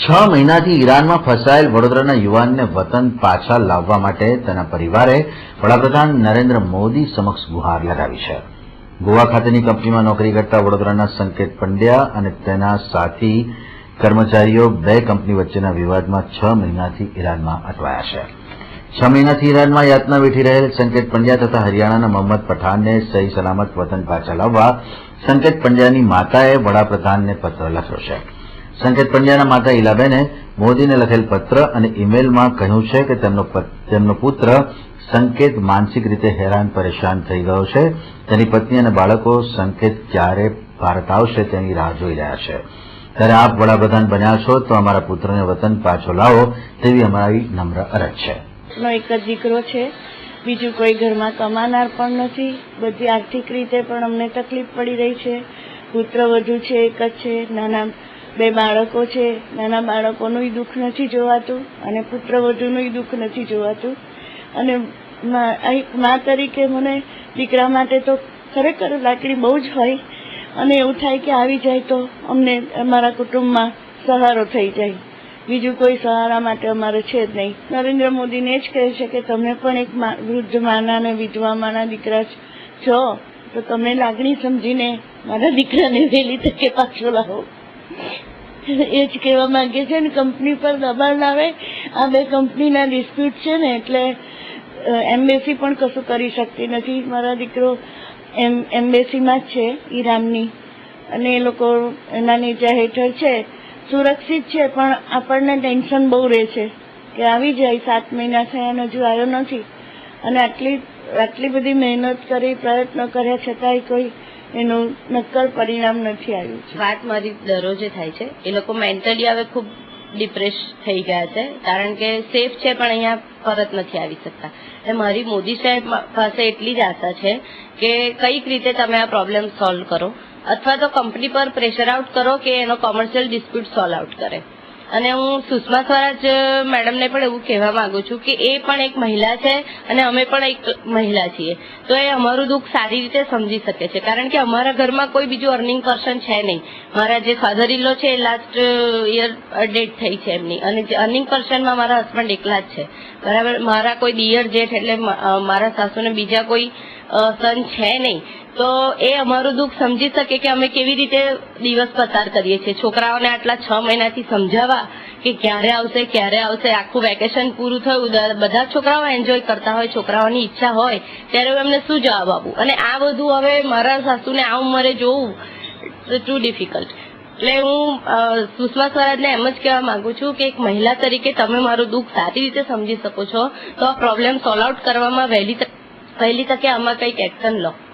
6 મહિનાથી ઈરાનમાં ફસાયેલ વડોદરાના યુવાનને વતન પાછા લાવવા માટે તેના પરિવારે વડાપ્રધાન નરેન્દ્ર મોદી સમક્ષ ગુહાર લગાવી છે. ગોવા ખાતેની કંપનીમાં નોકરી કરતા વડોદરાના સંકેત પંડ્યા અને તેના સાથી કર્મચારીઓ બે કંપની વચ્ચેના વિવાદમાં 6 મહિનાથી ઈરાનમાં અટવાયા છે. 6 મહિનાથી ઈરાનમાં યાતના વેઠી રહેલ સંકેત પંડ્યા તથા હરિયાણાના મોહમ્મદ પઠાણને સહી સલામત વતન પાછા લાવવા સંકેત પંડ્યાની માતાએ વડાપ્રધાનને પત્ર લખ્યો છે. સંકેત પંડ્યાના માતા ઈલાબેને મોદીને લખેલ પત્ર અને ઈમેલમાં કહ્યું છે કે તેમનો પુત્ર સંકેત માનસિક રીતે હેરાન પરેશાન થઈ ગયો છે. તેની પત્ની અને બાળકો સંકેત ક્યારે ભારત આવશે તેની રાહ જોઈ રહ્યા છે. ત્યારે આપ વડાપ્રધાન બન્યા છો તો અમારા પુત્રને વતન પાછો લાવો તેવી અમારી નમ્ર અરજ છે. એક જ દીકરો છે, બીજું કોઈ ઘરમાં કમાનાર પણ નથી. બધી આર્થિક રીતે પણ અમને તકલીફ પડી રહી છે. પુત્ર વધુ છે, એક જ છે. નાના 2 બાળકો છે. નાના બાળકોનું દુઃખ નથી જોવાતું અને પુત્ર વધુનું દુઃખ નથી જોવાતું. અને મા તરીકે મને દીકરા માટે તો ખરેખર લાકડી બહુ જ હોય અને એવું થાય કે આવી જાય તો અમને અમારા કુટુંબમાં સહારો થઈ જાય. બીજું કોઈ સહારા માટે અમારે છે જ નહીં. નરેન્દ્ર મોદીને જ કહે છે કે તમે પણ એક વૃદ્ધ માના અને વિધવા માના દીકરા છો, તો તમે લાગણી સમજીને મારા દીકરાને વહેલી તકે પાછો લાવો. એ જ કહેવા માંગે છે ને. કંપની પર દબાણ લાવે. આ 2 કંપનીના ડિસ્પ્યુટ છે ને, એટલે એમ્બેસી પણ કશું કરી શકતી નથી. મારા દીકરો એમ્બેસીમાં જ છે ઈરાનની, અને એ લોકો એના નીચા હેઠળ છે, સુરક્ષિત છે. પણ આપણને ટેન્શન બહુ રહે છે કે આવી જાય. 7 મહિના થયા અને હજુ આવ્યો નથી. અને આટલી બધી મહેનત કરી, પ્રયત્નો કર્યા છતાંય કોઈ એનું નક્કર પરિણામ નથી આવ્યું. વાત મારી દરરોજે થાય છે. એ લોકો મેન્ટલી હવે ખૂબ ડિપ્રેસ થઈ ગયા છે, કારણ કે સેફ છે પણ અહીંયા પરત નથી આવી શકતા. એટલે મારી મોદી સાહેબ પાસે એટલી જ આશા છે કે કઈક રીતે તમે આ પ્રોબ્લેમ સોલ્વ કરો, અથવા તો કંપની પર પ્રેશર આઉટ કરો કે એનો કોમર્શિયલ ડિસ્પ્યુટ સોલ્વ આઉટ કરે. અને હું સુષ્મા સ્વરાજ મેડમને પણ એવું કહેવા માંગુ છું કે એ પણ એક મહિલા છે અને અમે પણ એક મહિલા છીએ, તો એ અમારું દુઃખ સારી રીતે સમજી શકે છે. કારણ કે અમારા ઘરમાં કોઈ બીજું અર્નિંગ પર્સન છે નહીં. મારા જે ફાધર ઇન લો છે એ લાસ્ટ યર ડેથ થઈ છે એમની, અને જે અર્નિંગ પર્સનમાં મારા હસબન્ડ એકલા જ છે, બરાબર. મારા કોઈ દિયર જેઠ એટલે મારા સાસુને બીજા કોઈ સન છે નહીં. તો એ અમારું દુઃખ સમજી શકે કે અમે કેવી રીતે દિવસ પસાર કરીએ છીએ. છોકરાઓને આટલા 6 મહિનાથી સમજાવવા કે ક્યારે આવશે. આખું વેકેશન પૂરું થયું, બધા છોકરાઓ એન્જોય કરતા હોય, છોકરાઓની ઈચ્છા હોય, ત્યારે હું એમને શું જવાબ આપું? અને આ બધું હવે મારા સાસુને આ ઉંમરે જોવું ટુ ડિફિકલ્ટ. એટલે હું સુષ્મા સ્વરાજને એમ જ કહેવા માંગુ છું કે એક મહિલા તરીકે તમે મારું દુઃખ સારી રીતે સમજી શકો છો, તો આ પ્રોબ્લેમ સોલ્વ આઉટ કરવામાં વહેલી તકે આમાં કંઈક એક્શન લો.